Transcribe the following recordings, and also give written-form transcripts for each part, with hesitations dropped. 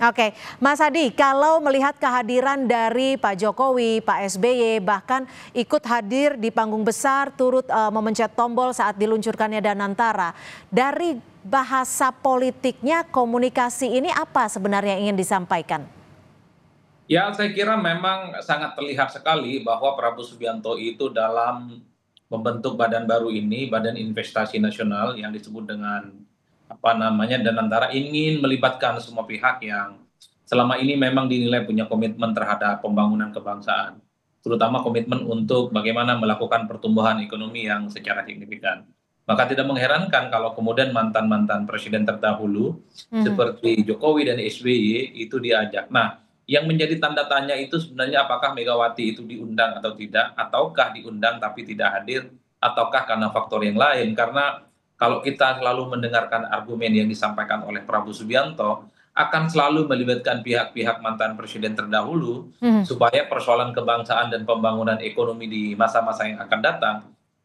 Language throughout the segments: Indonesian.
Oke, Mas Adi, kalau melihat kehadiran dari Pak Jokowi, Pak SBY, bahkan ikut hadir di panggung besar, turut memencet tombol saat diluncurkannya Danantara, dari bahasa politiknya, komunikasi ini apa sebenarnya yang ingin disampaikan? Ya, saya kira memang sangat terlihat sekali bahwa Prabowo Subianto itu dalam membentuk badan baru ini, Badan Investasi Nasional yang disebut dengan apa namanya Danantara, ingin melibatkan semua pihak yang selama ini memang dinilai punya komitmen terhadap pembangunan kebangsaan, terutama komitmen untuk bagaimana melakukan pertumbuhan ekonomi yang secara signifikan. Maka tidak mengherankan kalau kemudian mantan-mantan presiden terdahulu Mhm. seperti Jokowi dan SBY itu diajak. Nah, yang menjadi tanda tanya itu sebenarnya apakah Megawati itu diundang atau tidak, ataukah diundang tapi tidak hadir, ataukah karena faktor yang lain. Karena kalau kita selalu mendengarkan argumen yang disampaikan oleh Prabowo Subianto, akan selalu melibatkan pihak-pihak mantan presiden terdahulu, Mhm. supaya persoalan kebangsaan dan pembangunan ekonomi di masa-masa yang akan datang,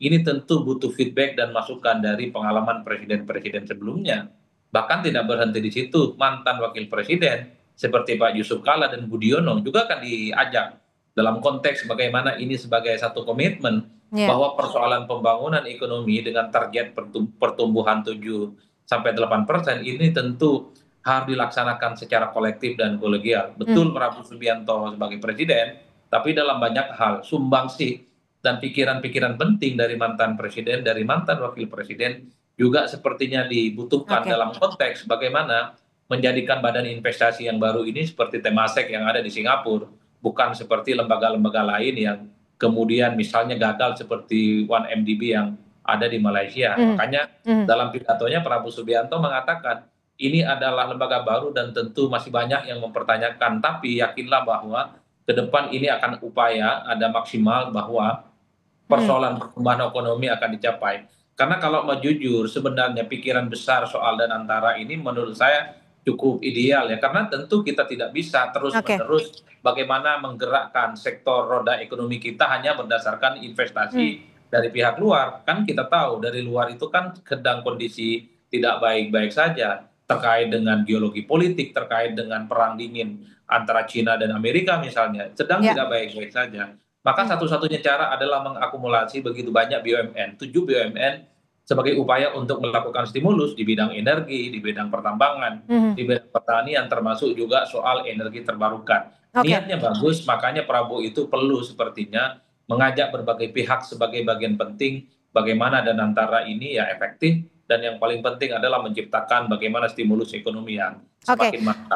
ini tentu butuh feedback dan masukan dari pengalaman presiden-presiden sebelumnya. Bahkan tidak berhenti di situ, mantan wakil presiden seperti Pak Yusuf Kala dan Budiono juga akan diajak dalam konteks bagaimana ini sebagai satu komitmen Ya. bahwa persoalan pembangunan ekonomi dengan target pertumbuhan 7 sampai 8% ini tentu harus dilaksanakan secara kolektif dan kolegial. Mhm. Betul Prabowo Subianto sebagai presiden, tapi dalam banyak hal sumbangsih dan pikiran-pikiran penting dari mantan presiden, dari mantan wakil presiden juga sepertinya dibutuhkan Oke. dalam konteks bagaimana menjadikan badan investasi yang baru ini seperti Temasek yang ada di Singapura, bukan seperti lembaga-lembaga lain yang kemudian misalnya gagal seperti 1MDB yang ada di Malaysia. Mhm. Makanya Mhm. dalam pidatonya Prabowo Subianto mengatakan ini adalah lembaga baru dan tentu masih banyak yang mempertanyakan, tapi yakinlah bahwa ke depan ini akan upaya ada maksimal bahwa Mhm. persoalan pertumbuhan ekonomi akan dicapai. Karena kalau mau jujur, sebenarnya pikiran besar soal dan antara ini menurut saya cukup ideal ya. Karena tentu kita tidak bisa Oke. terus-menerus bagaimana menggerakkan sektor roda ekonomi kita hanya berdasarkan Mhm. investasi dari pihak luar. Kan kita tahu dari luar itu kan sedang kondisi tidak baik-baik saja terkait dengan geologi politik, terkait dengan perang dingin antara China dan Amerika misalnya, sedang Ya. tidak baik-baik saja. Maka Mhm. satu-satunya cara adalah mengakumulasi begitu banyak BUMN, 7 BUMN sebagai upaya untuk melakukan stimulus di bidang energi, di bidang pertambangan, Mhm. di bidang pertanian, termasuk juga soal energi terbarukan. Oke. Niatnya bagus, makanya Prabowo itu perlu sepertinya mengajak berbagai pihak sebagai bagian penting bagaimana dan antara ini ya efektif dan yang paling penting adalah menciptakan bagaimana stimulus ekonomi yang Oke. semakin mantap.